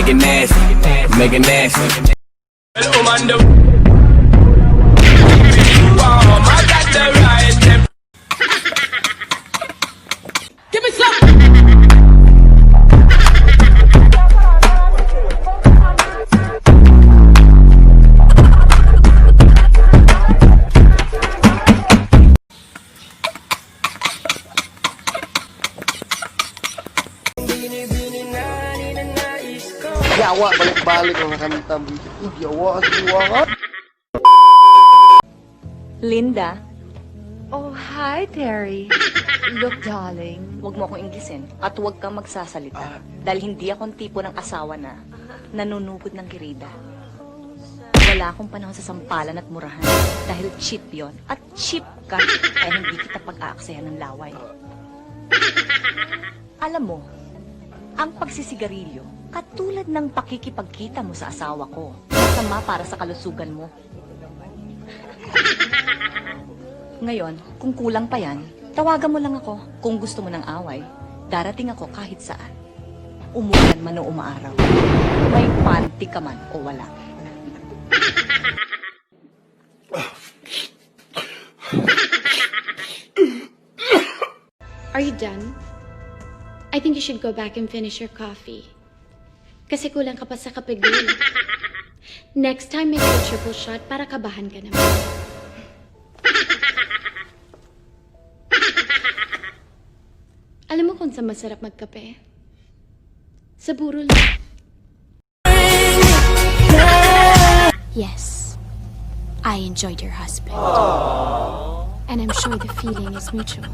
it nasty, make it nasty. Give me some. Yawa, balik-balik ang nakanta. Yawa, siwa ka. Linda, Oh, hi, Terry. Look, darling. huwag mo akong Inglesin at huwag kang magsasalita. Dahil hindi akong tipo ng asawa na nanunugod ng kirida. Wala akong panahon sa sampalan at murahan dahil cheap yon at cheap ka kaya hindi kita pag-aaksayan ng laway. Alam mo, ang pagsisigarilyo, katulad ng pakikipagkita mo sa asawa ko, masama para sa kalusugan mo. Ngayon, kung kulang pa yan, tawagan mo lang ako. Kung gusto mo ng away, darating ako kahit saan. Umulan man o umaaraw. May panty ka man o wala. Are you done? I think you should go back and finish your coffee. Kasi kulang ka pa sa kapigil. Next time, make a triple shot para kabahan ka naman. Alam mo kung saan masarap magkape? Sa burol. Yes, I enjoyed your husband. And I'm sure the feeling is mutual.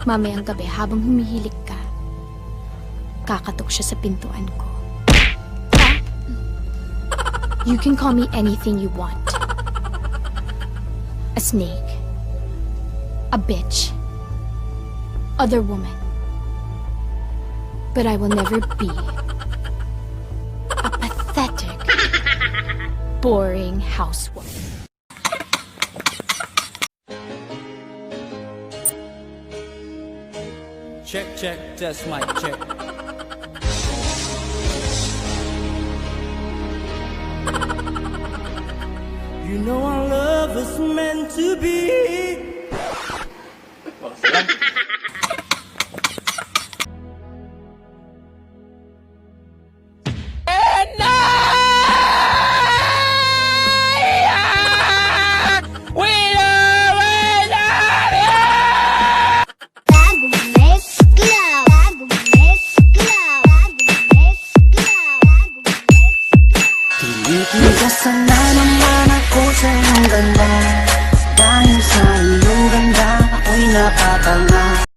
Mamayang gabi habang humihilik ka, kakatok siya sa pintuan ko. You can call me anything you want. A snake. A bitch. Other woman. But I will never be a pathetic, boring housewife. Check, check, test mic, check. You know our love is meant to be. Tinitigasan na naman ako sa iyong ganda.